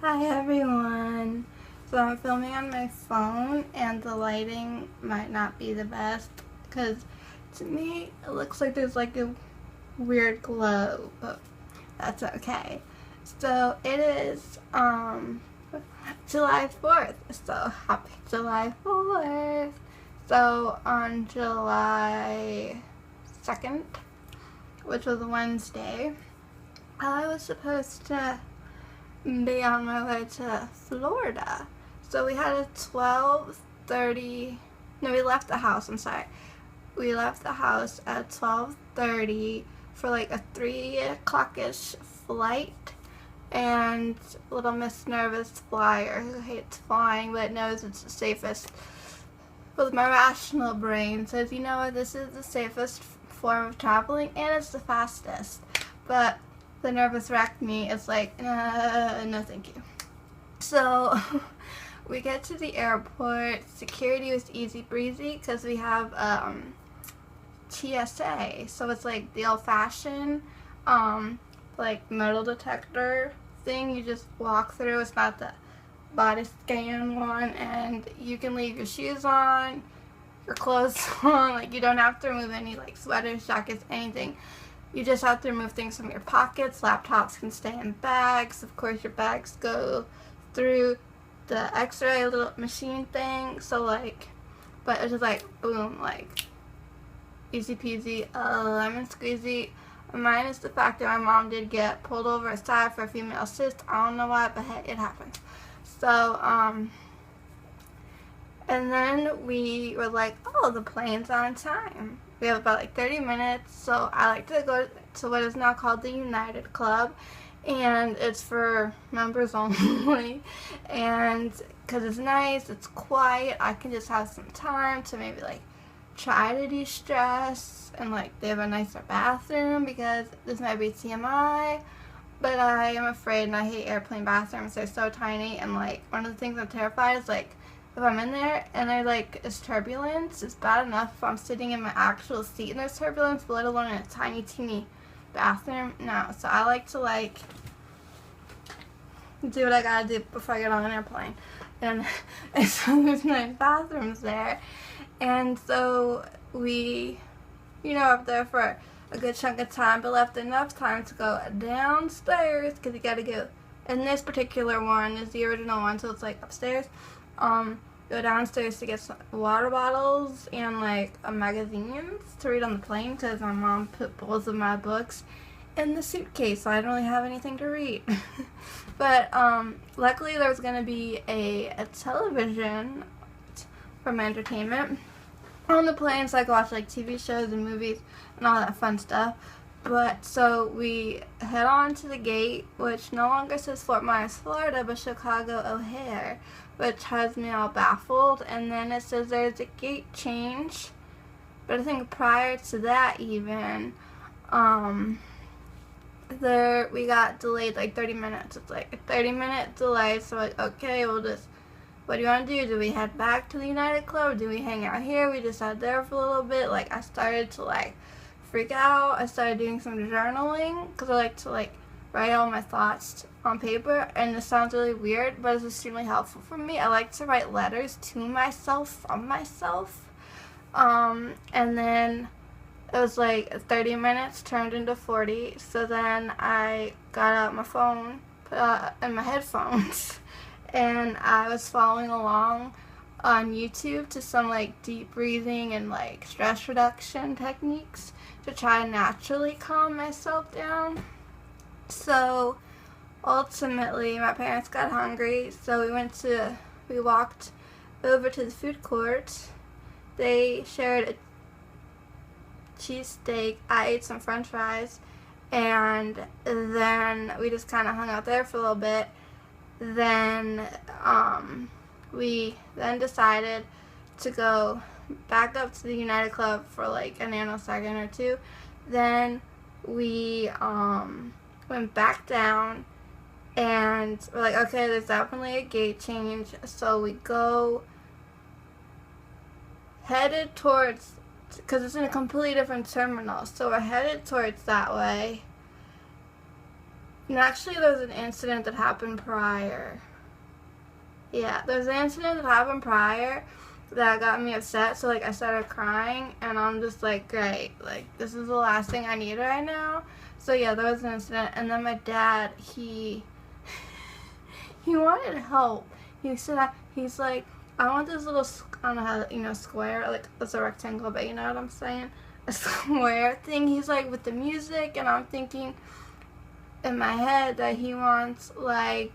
Hi everyone! So I'm filming on my phone and the lighting might not be the best because to me it looks like there's like a weird glow, but that's okay. So it is July 4th, so happy July 4th! So on July 2nd, which was a Wednesday, I was supposed to be on my way to Florida. So we had a 12:30, no, we left the house, I'm sorry. We left the house at 12:30 for like a 3 o'clock-ish flight, and little Miss Nervous Flyer, who hates flying but knows it's the safest, with my rational brain says, you know what, this is the safest form of traveling and it's the fastest. But the nervous wreck me is like, no thank you. So we get to the airport. Security was easy breezy because we have TSA, so it's like the old-fashioned like metal detector thing you just walk through. It's not the body scan one, and you can leave your shoes on, your clothes on, like you don't have to remove any like sweaters, jackets, anything. You just have to remove things from your pockets. Laptops can stay in bags. Of course, your bags go through the x-ray little machine thing. So, like, but it's just like, boom, like, easy peasy, lemon squeezy. Minus the fact that my mom did get pulled over aside for a female cyst. I don't know why, but hey, it happens. So, and then we were like, oh, the plane's on time. We have about like 30 minutes, so I like to go to what is now called the United Club, and it's for members only, and because it's nice, it's quiet, I can just have some time to maybe like try to de-stress, and like they have a nicer bathroom, because this might be TMI, but I am afraid and I hate airplane bathrooms. They're so tiny, and like one of the things I'm terrified is like if I'm in there and there like is turbulence, it's bad enough if I'm sitting in my actual seat and there's turbulence, let alone in a tiny teeny bathroom. No, so I like to like do what I gotta do before I get on an airplane, and so there's nice bathrooms there, and so we, you know, up there for a good chunk of time, but left enough time to go downstairs because you gotta go. And this particular one is the original one, so it's like upstairs. Go downstairs to get some water bottles and like magazines to read on the plane, because my mom put both of my books in the suitcase, so I didn't really have anything to read. But luckily there was going to be a television for my entertainment on the plane, so I could watch like TV shows and movies and all that fun stuff. But so we head on to the gate, which no longer says Fort Myers, Florida, but Chicago O'Hare, which has me all baffled. And then it says there's a gate change, but I think prior to that even, we got delayed like 30 minutes. It's like a 30-minute delay, so like, okay, we'll just, what do you want to do? Do we head back to the United Club? Do we hang out here? We just sat there for a little bit. Like, I started to like freak out. I started doing some journaling because I like to like write all my thoughts on paper, and this sounds really weird, but it's extremely helpful for me. I like to write letters to myself from myself, and then it was like 30 minutes turned into 40, so then I got out my phone, put in my headphones, and I was following along on YouTube to some like deep breathing and like stress reduction techniques to try and naturally calm myself down. So ultimately my parents got hungry, so we walked over to the food court. They shared a cheesesteak, I ate some french fries, and then we just kind of hung out there for a little bit. Then we then decided to go back up to the United Club for like a nanosecond or two. Then we went back down, and we're like, okay, there's definitely a gate change, so we go headed towards, because it's in a completely different terminal, so we're headed towards that way, And actually, there was an incident that happened prior. Yeah, there's an incident that happened prior that got me upset, so, like, I started crying, and I'm just like, great, like, this is the last thing I need right now. So, yeah, there was an incident, and then my dad, he wanted help. He said, he's like, I want this little, I don't know how, you know, square, like, it's a rectangle, but you know what I'm saying? A square thing. He's like, with the music, and I'm thinking in my head that he wants, like,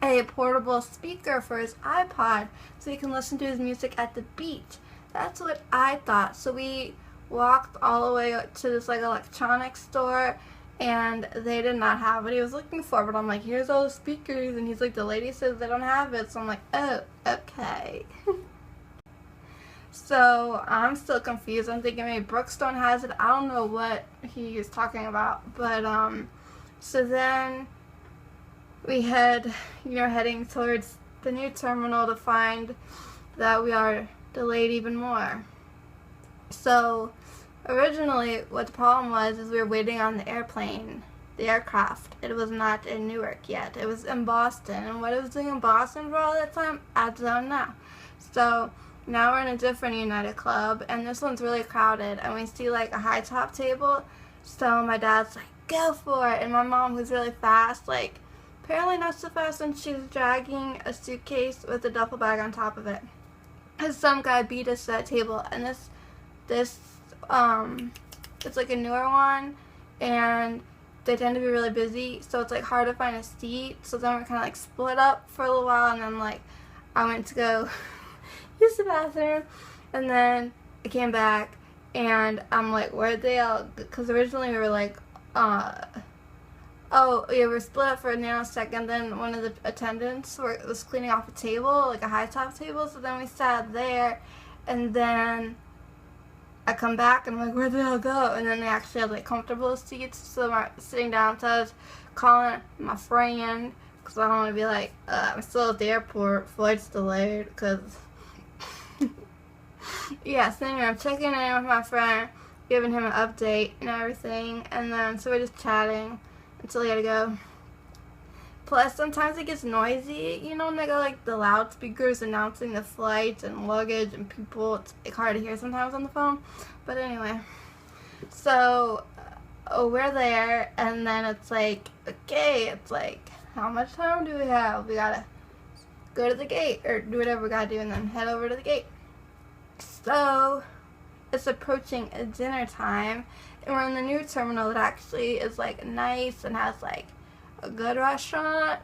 a portable speaker for his iPod so he can listen to his music at the beach. That's what I thought. So we walked all the way to this, like, electronics store, and they did not have what he was looking for. But I'm like, here's all the speakers, and he's like, the lady says they don't have it. So I'm like, oh, okay. So I'm still confused. I'm thinking maybe Brookstone has it. I don't know what he is talking about. But so then we head, you know, heading towards the new terminal to find that we are delayed even more. So originally what the problem was is we were waiting on the airplane, the aircraft. It was not in Newark yet. It was in Boston. And what it was doing in Boston for all that time, I don't know. So now we're in a different United Club, and this one's really crowded, and we see, like, a high top table. So my dad's like, go for it. And my mom, who's really fast, like, apparently not so fast, and she's dragging a suitcase with a duffel bag on top of it. And some guy beat us to that table, and this it's like a newer one, and they tend to be really busy, so it's, like, hard to find a seat. So then we're kind of, like, split up for a little while, and then, like, I went to go use the bathroom, and then I came back, and I'm like, where'd they all, because originally we were like, oh yeah, we're split up for a nanosecond. Then one of the attendants was cleaning off a table, like a high top table, so then we sat there, and then I come back, and I'm like, where'd they all go? And then they actually had, like, comfortable seats, so I'm sitting down, so I was calling my friend, because I don't want to be like, I'm still at the airport, flight's delayed, because yeah, so anyway, I'm checking in with my friend, giving him an update and everything, and then so we're just chatting until he had to go. Plus, sometimes it gets noisy, you know, when they got, like, the loudspeakers announcing the flights and luggage and people. It's, like, hard to hear sometimes on the phone. But anyway, so we're there, and then it's like, okay, it's like, how much time do we have? We gotta go to the gate, or do whatever we gotta do, and then head over to the gate. So it's approaching dinner time, and we're in the new terminal that actually is, like, nice and has, like, a good restaurant.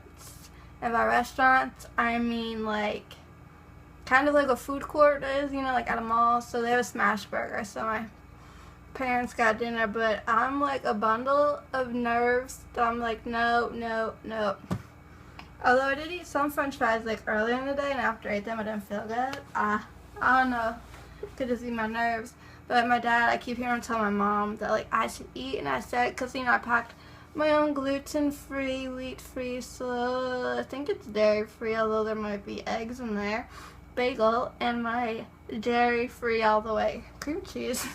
And by restaurants, I mean, like, kind of like a food court is, you know, like at a mall. So they have a smash burger, so my parents got dinner, but I'm like a bundle of nerves that I'm like, no. Although I did eat some french fries, like, earlier in the day, and after I ate them I didn't feel good. I don't know, could just be my nerves. But my dad, I keep hearing him tell my mom that, like, I should eat, and I said, because, you know, I packed my own gluten-free, wheat-free, so I think it's dairy-free, although there might be eggs in there, bagel, and my dairy-free all the way cream cheese.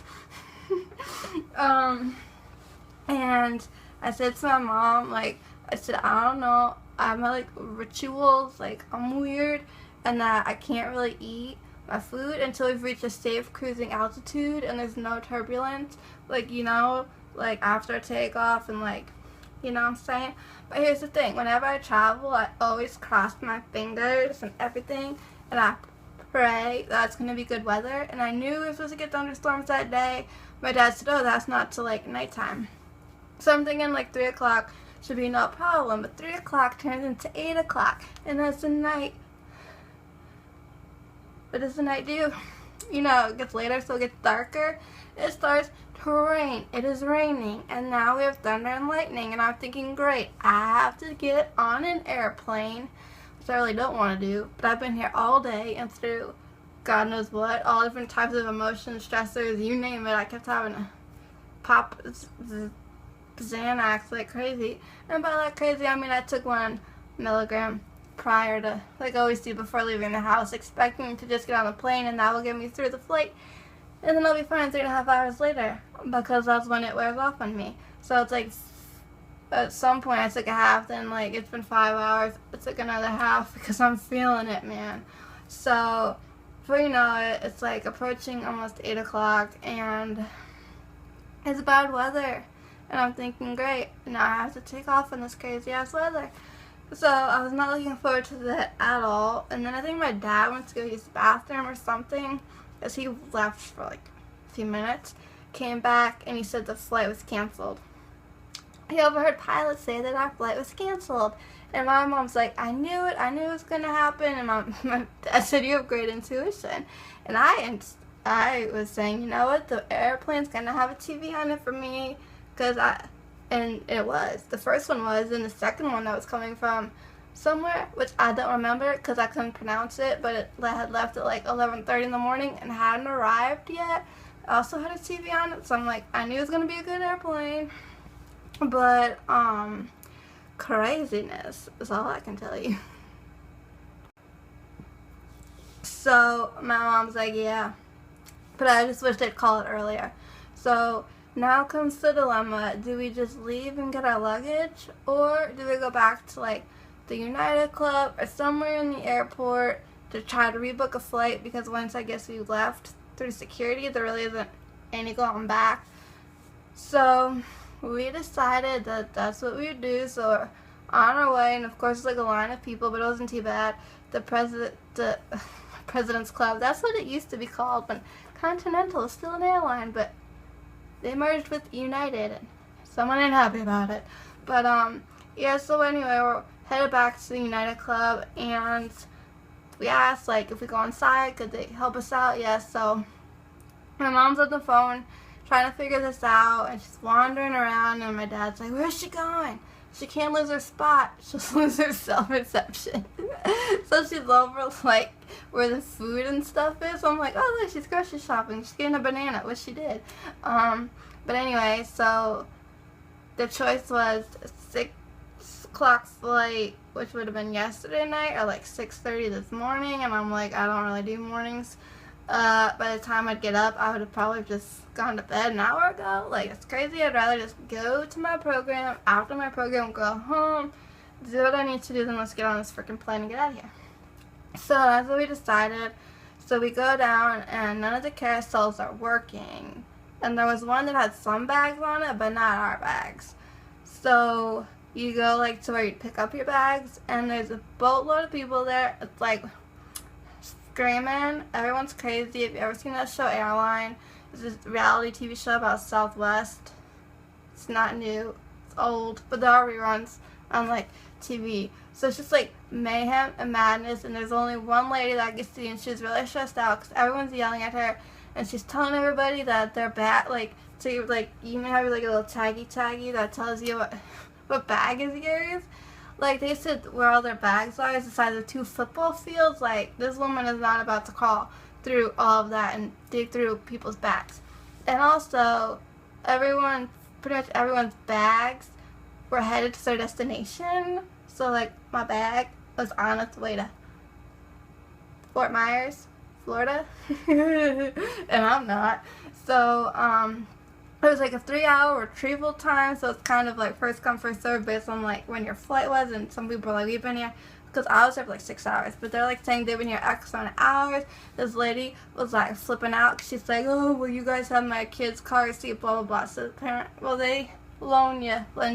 And I said to my mom, like, I said, I don't know, I have my, like, rituals, like, I'm weird, and that I can't really eat my food until we've reached a safe cruising altitude and there's no turbulence, like, you know, like, after takeoff, and, like, you know what I'm saying? But here's the thing, whenever I travel, I always cross my fingers and everything, and I pray that it's going to be good weather, and I knew we were supposed to get thunderstorms that day. My dad said, oh, that's not till, like, nighttime. So I'm thinking, like, 3 o'clock should be no problem, but 3 o'clock turns into 8 o'clock, and that's the night. What does the night do? You know, it gets later, so it gets darker. It starts to rain. It is raining, and now we have thunder and lightning, and I'm thinking, great, I have to get on an airplane, which I really don't want to do, but I've been here all day and through God knows what, all different types of emotions, stressors, you name it. I kept having to pop Xanax like crazy, and by like crazy, I mean I took 1 milligram prior to, like I always do before leaving the house, expecting to just get on the plane and that will get me through the flight, and then I'll be fine 3.5 hours later, because that's when it wears off on me. So it's like at some point I took a half, then like it's been 5 hours, I took another half because I'm feeling it, man. So before you know it, it's like approaching almost 8 o'clock and it's bad weather. And I'm thinking, great, now I have to take off in this crazy ass weather. So I was not looking forward to that at all. And then I think my dad went to go use the bathroom or something, as he left for like a few minutes, came back, and he said the flight was canceled. He overheard pilots say that our flight was canceled. And my mom's like, I knew it was going to happen. And my dad said, you have great intuition. And I was saying, you know what, the airplane's going to have a TV on it for me. And it was. The first one was, and the second one that was coming from somewhere, which I don't remember because I couldn't pronounce it, but it had left at like 11:30 in the morning and hadn't arrived yet. I also had a TV on it, so I'm like, I knew it was going to be a good airplane. But, craziness is all I can tell you. So, my mom's like, yeah. But I just wish they'd call it earlier. So, now comes the dilemma. Do we just leave and get our luggage? Or do we go back to, like, the United Club or somewhere in the airport to try to rebook a flight? Because once I guess we left through security, there really isn't any going back. So, we decided that that's what we would do. So, we're on our way. And, of course, it's like a line of people, but it wasn't too bad. The President's Club, that's what it used to be called when Continental is still an airline, but they merged with United, and someone ain't happy about it. But, yeah, so anyway, we're headed back to the United Club, and we asked, like, if we go inside, could they help us out? Yes, so my mom's on the phone trying to figure this out, and she's wandering around, and my dad's like, where's she going? She can't lose her spot. She'll lose her self-reception. So she's over, like, where the food and stuff is. So I'm like, oh, look, she's grocery shopping. She's getting a banana, which she did. But anyway, so the choice was 6 o'clock flight, which would have been yesterday night, or like 6:30 this morning. And I'm like, I don't really do mornings. By the time I'd get up, I would have probably just gone to bed an hour ago. Like, it's crazy. I'd rather just go to my program, after my program, go home, do what I need to do, then let's get on this freaking plane and get out of here. So that's what we decided. So we go down, and none of the carousels are working. And there was one that had some bags on it, but not our bags. So you go, like, to where you pick up your bags, and there's a boatload of people there. It's like screaming. Everyone's crazy. Have you ever seen that show Airline? It's this reality TV show about Southwest. It's not new. It's old. But there are reruns on, like, TV. So it's just, like, mayhem and madness. And there's only one lady that I can see, and she's really stressed out because everyone's yelling at her. And she's telling everybody that they're bad. Like, so you, like, you may have, like, a little taggy that tells you what bag is yours. Like, they said where all their bags are is the size of 2 football fields. Like, this woman is not about to crawl through all of that and dig through people's bags. And also, pretty much everyone's bags were headed to their destination. So, like, my bag was on its way to Fort Myers, Florida. And I'm not. So, it was like a 3-hour retrieval time, so it's kind of like first come, first serve based on like when your flight was, and some people are like, we've been here, because I was there for like 6 hours, but they're like saying they've been here X amount of hours. This lady was like flipping out, because she's like, oh, well, you guys have my kid's car seat, blah, blah, blah. So the parent, well, they lend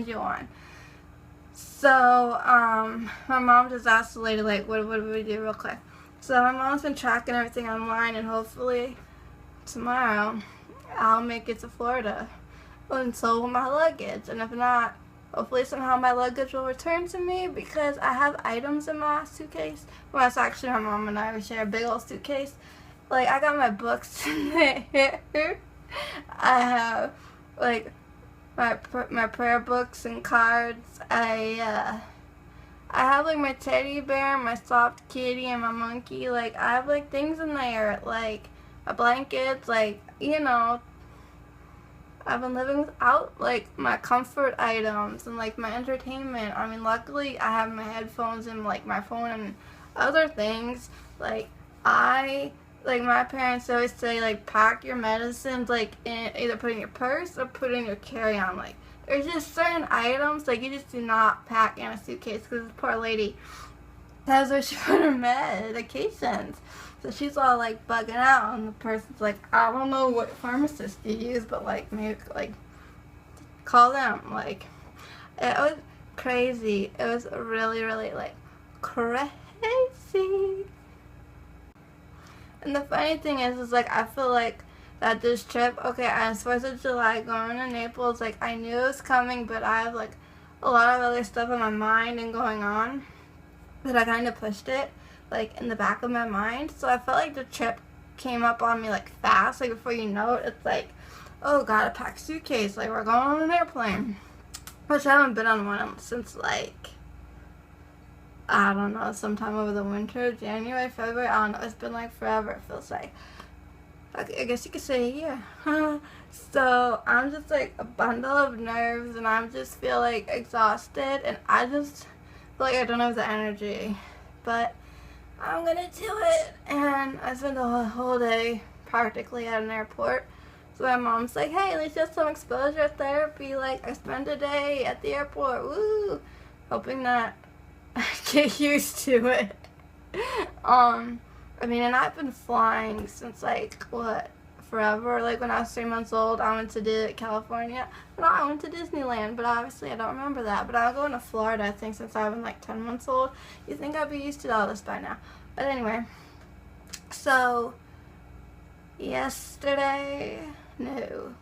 you on. So, my mom just asked the lady, like, what do we do real quick? So my mom's been tracking everything online, and hopefully tomorrow I'll make it to Florida, and so will my luggage. And if not, hopefully somehow my luggage will return to me, because I have items in my suitcase. Well, it's actually my mom and I, we share a big old suitcase. Like, I got my books in there. I have, like, my prayer books and cards. I have, like, my teddy bear, my soft kitty, and my monkey. Like, I have, like, things in there, like, my blankets, like, you know, I've been living without, like, my comfort items and, like, my entertainment. I mean, luckily, I have my headphones and, like, my phone and other things. Like, my parents always say, like, pack your medicines, like, either put in your purse or put in your carry-on. Like, there's just certain items, like, you just do not pack in a suitcase, because this poor lady, that's where she put her medications. So she's all, like, bugging out, and the person's like, I don't know what pharmacist you use, but, like, maybe, like, call them. Like, it was crazy. It was really, really, like, crazy. And the funny thing is like, I feel like that this trip, okay, on 4th of July, going to Naples, like, I knew it was coming, but I have, like, a lot of other stuff in my mind and going on that I kind of pushed it, like, in the back of my mind. So I felt like the trip came up on me, like, fast. Like, before you know it, it's like, oh, gotta pack suitcase, like, we're going on an airplane. Which I haven't been on one since, like, I don't know, sometime over the winter, January, February, I don't know, it's been, like, forever, it feels like. I guess you could say a year. So, I'm just, like, a bundle of nerves, and I just feel, like, exhausted, and I just feel like I don't have the energy. But I'm gonna do it, and I spent the whole day practically at an airport. So my mom's like, hey, at least you have some exposure therapy. Like, I spent a day at the airport, woo! Hoping that I get used to it. I mean, and I've been flying since, like, what, forever? Like, when I was 3 months old, I went to California. No, I went to Disneyland, but obviously I don't remember that. But I'm going to Florida, I think, since I've been, like, 10 months old. You think I'd be used to all this by now. But anyway, so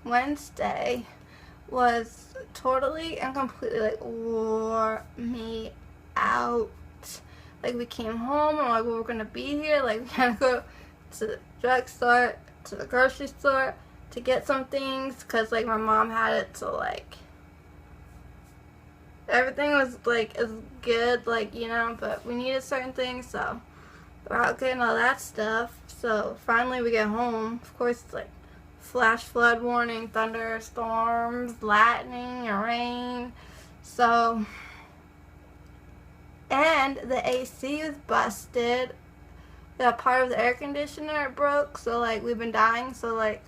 Wednesday was totally and completely, like, wore me out. Like, we came home and, like, we were gonna be here, like, we had to go to the drugstore, to the grocery store to get some things, because, like, my mom had it, so, like, everything was, like, as good, like, you know, but we needed certain things, so we're out getting all that stuff. So finally we get home. Of course, it's like flash flood warning, thunderstorms, lightning, and rain. So, and the AC was busted. That part of the air conditioner broke. So, like, we've been dying. So, like,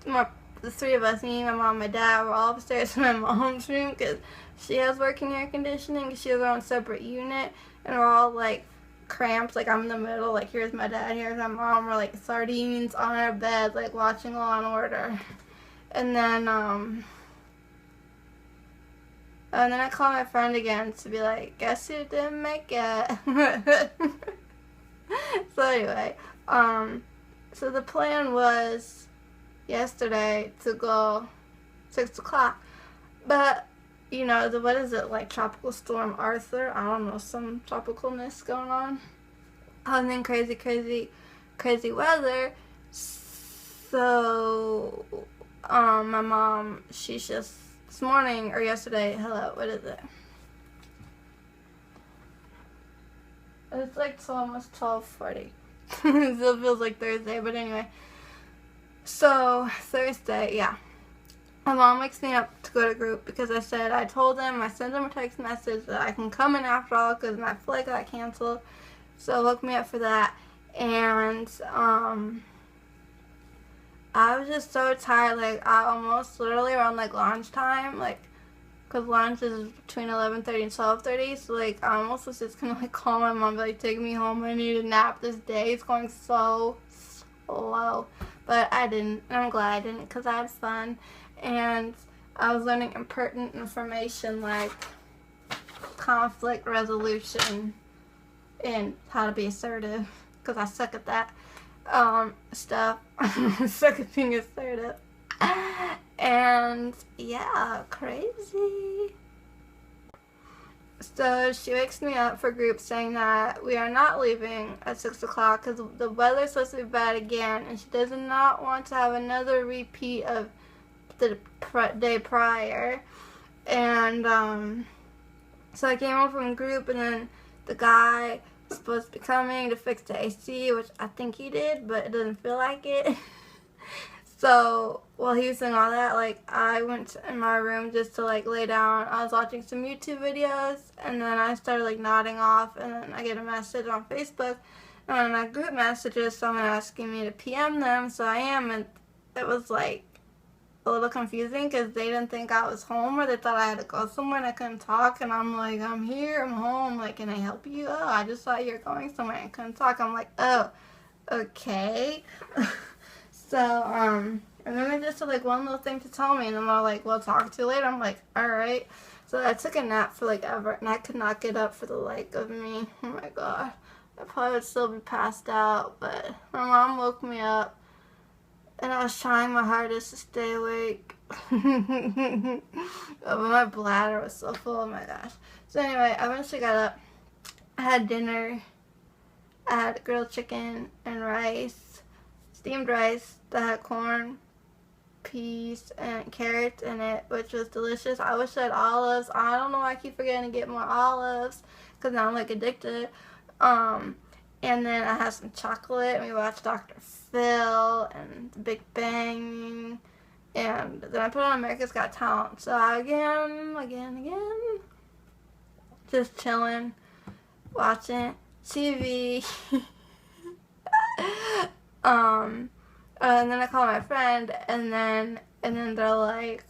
the three of us, me, my mom, my dad, we're all upstairs in my mom's room because she has working air conditioning. She has her own separate unit, and we're all, like, cramped. Like, I'm in the middle. Like, here's my dad, here's my mom. We're, like, sardines on our bed, like, watching Law and Order. And then I called my friend again to be like, guess who didn't make it? So anyway, so the plan was yesterday to go 6 o'clock, but, you know, what is it, like, Tropical Storm Arthur? I don't know, some tropicalness going on. And then crazy weather. So, my mom, she's just, this morning, or yesterday, what is it? It's like almost 12:40. It still feels like Thursday, but anyway. So, Thursday, yeah. My mom wakes me up to go to group because I told them, I sent them a text message that I can come in after all because my flight got canceled. So, woke me up for that. And, I was just so tired. Like, I almost literally around, like, lunchtime, like, because lunch is between 11:30 and 12:30, so, like, I almost was just gonna, like, call my mom, like, take me home, I need a nap this day, it's going so slow, but I didn't, and I'm glad I didn't, because I had fun, and I was learning important information, like, conflict resolution, and how to be assertive, because I suck at that, stuff, I suck at being assertive. And yeah, crazy. So she wakes me up for group saying that we are not leaving at 6 o'clock because the weather's supposed to be bad again, and she does not want to have another repeat of the day prior. And so I came home from group, and then the guy was supposed to be coming to fix the AC, which I think he did, but it doesn't feel like it. So, while he was doing all that, like, I went in my room just to, like, lay down. I was watching some YouTube videos, and then I started, like, nodding off, and then I get a message on Facebook, and my group messages, someone asking me to PM them, so I am, and it was, like, a little confusing because they didn't think I was home, or they thought I had to go somewhere and I couldn't talk. And I'm like, I'm here, I'm home. Like, can I help you? Oh, I just thought you were going somewhere and couldn't talk. I'm like, oh, okay. So, and then they just had like one little thing to tell me, and then they're like, we'll talk to you later. I'm like, alright. So I took a nap for like ever, and I could not get up for the life of me. Oh my god. I probably would still be passed out, but my mom woke me up. And I was trying my hardest to stay awake. But my bladder was so full, oh my gosh. So anyway, I eventually got up. I had dinner. I had grilled chicken and rice. Steamed rice that had corn, peas, and carrots in it, which was delicious. I wish I had olives. I don't know why I keep forgetting to get more olives, because now I'm like addicted. And then I had some chocolate, and we watched Dr. Phil and The Big Bang, and then I put on America's Got Talent. So again, just chilling, watching TV. And then I called my friend, and then they're like,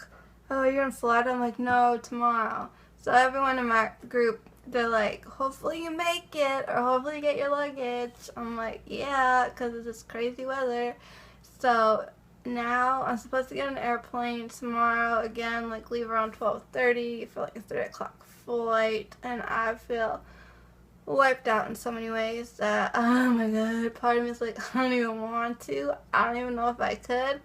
oh, you're in Florida? I'm like, no, tomorrow. So everyone in my group, they're like, hopefully you make it, or hopefully you get your luggage. I'm like, yeah, because it's this crazy weather. So now I'm supposed to get an airplane tomorrow again, like leave around 12:30 for like a 3 o'clock flight, and I feel wiped out in so many ways that, oh my god, part of me is like, I don't even want to. I don't even know if I could.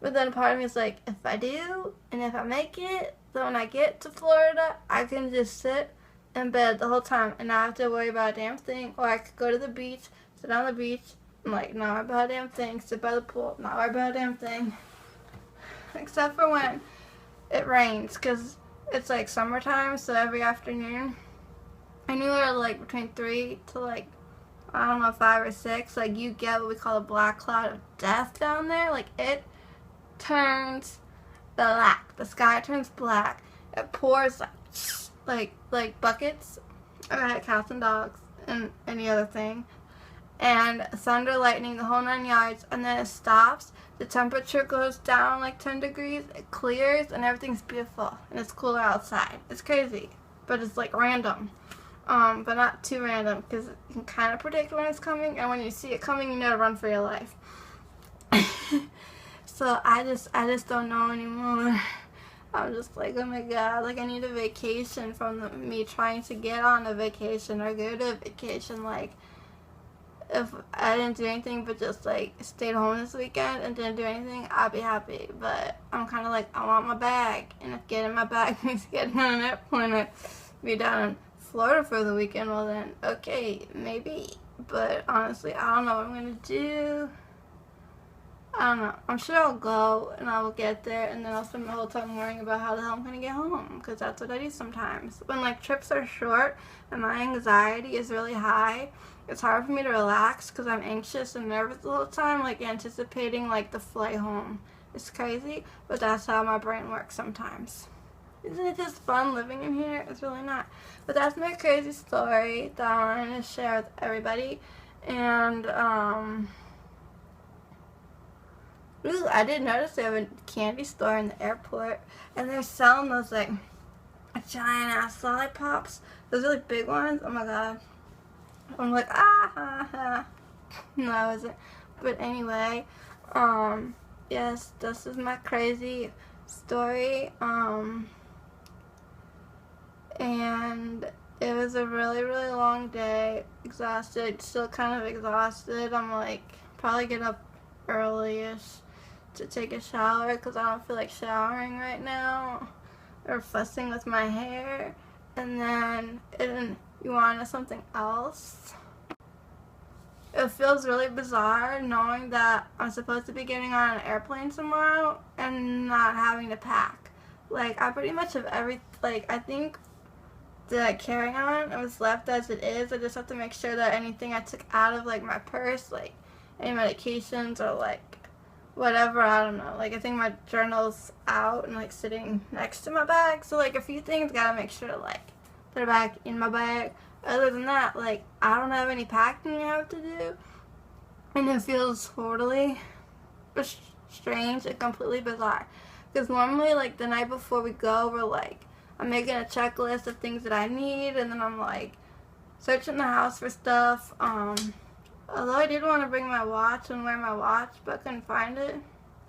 But then part of me is like, if I do, and if I make it, then when I get to Florida, I can just sit in bed the whole time and not have to worry about a damn thing. Or I could go to the beach, sit on the beach, and like not worry about a damn thing, sit by the pool, not worry about a damn thing. Except for when it rains, because it's like summertime, so every afternoon, anywhere like between 3 to like, I don't know, 5 or 6, like you get what we call a black cloud of death down there. Like it turns black. The sky turns black. It pours like buckets. I had cats and dogs and any other thing. And thunder, lightning, the whole 9 yards, and then it stops. The temperature goes down like 10 degrees. It clears, and everything's beautiful, and it's cooler outside. It's crazy, but it's like random. But not too random, because you can kind of predict when it's coming, and when you see it coming, you know to run for your life. So I just don't know anymore. I'm just like, oh my god, like I need a vacation from me trying to get on a vacation or go to a vacation. Like, if I didn't do anything but just like stayed home this weekend and didn't do anything, I'd be happy. But I'm kind of like, I want my bag, and if getting my bag means getting on an airplane and be down in Florida for the weekend, well then, okay, maybe. But honestly, I don't know what I'm gonna do. I don't know. I'm sure I'll go and I will get there, and then I'll spend my whole time worrying about how the hell I'm going to get home, because that's what I do sometimes. When like trips are short and my anxiety is really high, it's hard for me to relax because I'm anxious and nervous the whole time, like anticipating like the flight home. It's crazy, but that's how my brain works sometimes. Isn't it just fun living in here? It's really not. But that's my crazy story that I wanted to share with everybody. And ooh, I did notice they have a candy store in the airport, and they're selling those like giant ass lollipops, those really big ones. Oh my god, I'm like, ah ha ha. No, I wasn't. But anyway, yes, this is my crazy story. And it was a really long day. Exhausted, still kind of exhausted. I'm like, probably get up early-ish to take a shower because I don't feel like showering right now or fussing with my hair. And then you want to know something else? It feels really bizarre knowing that I'm supposed to be getting on an airplane tomorrow and not having to pack. Like, I pretty much have I think the carry-on, it was left as it is. I just have to make sure that anything I took out of like my purse, like any medications or like whatever, I don't know, like I think my journal's out and like sitting next to my bag, so like a few things gotta make sure to like put it back in my bag. Other than that, like I don't have any packing I have to do, and it feels totally strange and completely bizarre Because normally, like, the night before we go, we're like, I'm making a checklist of things that I need, and then I'm like searching the house for stuff. Although I did want to bring my watch and wear my watch, but I couldn't find it.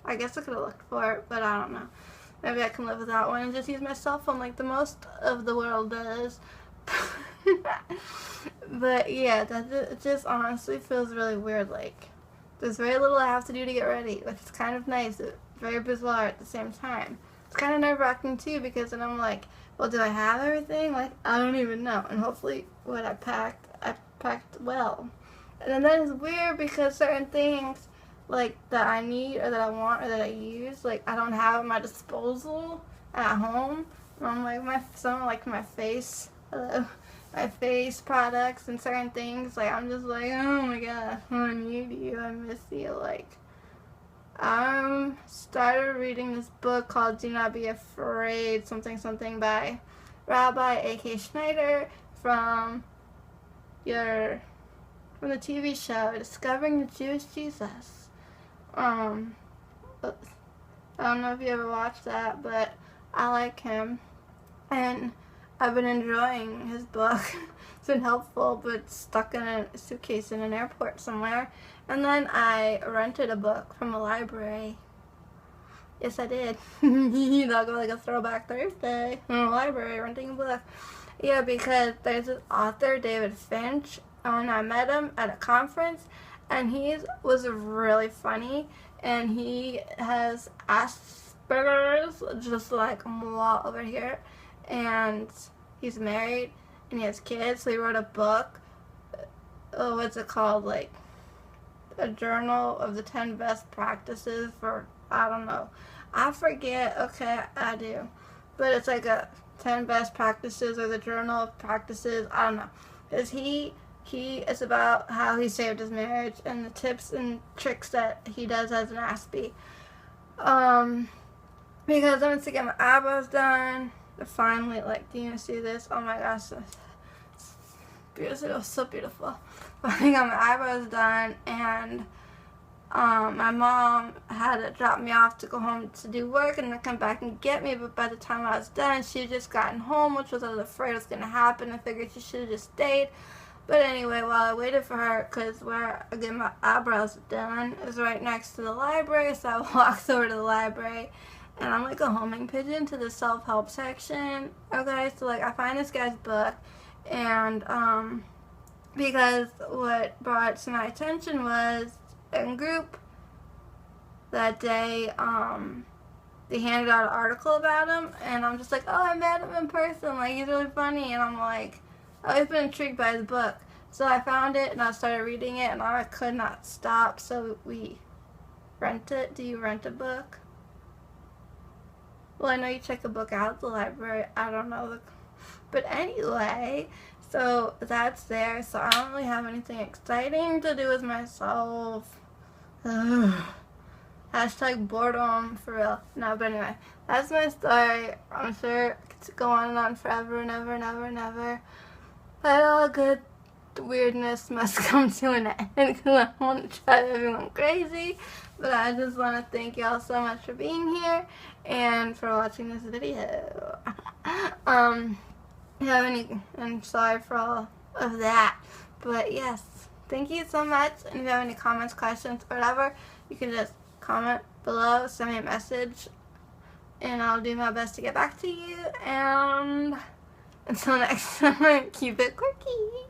I guess I could have looked for it, but I don't know. Maybe I can live without one and just use my cell phone like the most of the world does. But yeah, it just honestly feels really weird. Like, there's very little I have to do to get ready, which is kind of nice. It's very bizarre at the same time. It's kind of nerve-wracking too, because then I'm like, well, do I have everything? Like, I don't even know. And hopefully what I packed well. And then that is weird because certain things, like, that I need or that I want or that I use, like, I don't have at my disposal at home. And I'm like, my face products and certain things, like, I'm just like, oh my god, I need you, I miss you. Like, started reading this book called Do Not Be Afraid, something by Rabbi A.K. Schneider from the TV show Discovering the Jewish Jesus. I don't know if you ever watched that, but I like him, and I've been enjoying his book. It's been helpful, but stuck in a suitcase in an airport somewhere. And then I rented a book from a library. Yes, I did. That'll go like a throwback Thursday in a library renting a book. Yeah, because there's this author, David Finch, and I met him at a conference, and he was really funny, and he has Asperger's, just like moi over here, and he's married, and he has kids, so he wrote a book, what's it called, like, a journal of the 10 best practices for, I don't know, I forget, okay, I do, but it's like a 10 best practices, or the journal of practices, I don't know, because it's about how he saved his marriage and the tips and tricks that he does as an Aspie. Because I went to get my eyebrows done. Finally, like, do you see this? Oh my gosh, it's beautiful. It was so beautiful. Finally got my eyebrows done, and my mom had to drop me off to go home to do work and then come back and get me, but by the time I was done, she had just gotten home, which I was afraid was going to happen. I figured she should have just stayed. But anyway, while I waited for her, because where I get my eyebrows done is right next to the library, so I walked over to the library, and I'm like a homing pigeon to the self-help section. Okay, so like I find this guy's book, and because what brought it to my attention was in group that day, they handed out an article about him, and I'm just like, oh, I met him in person, like, he's really funny, and I'm like, I've always been intrigued by his book. So I found it and I started reading it and I could not stop. So we rent it. Do you rent a book? Well, I know you check a book out at the library. I don't know. But anyway, so that's there. So I don't really have anything exciting to do with myself. Hashtag boredom for real. No, but anyway, that's my story. I'm sure it could go on and on forever and ever and ever and ever. But all good weirdness must come to an end because I want to drive everyone crazy. But I just want to thank y'all so much for being here and for watching this video. You have any, I'm sorry for all of that. But yes, thank you so much. And if you have any comments, questions, or whatever, you can just comment below, send me a message, and I'll do my best to get back to you. And until next time, keep it quirky.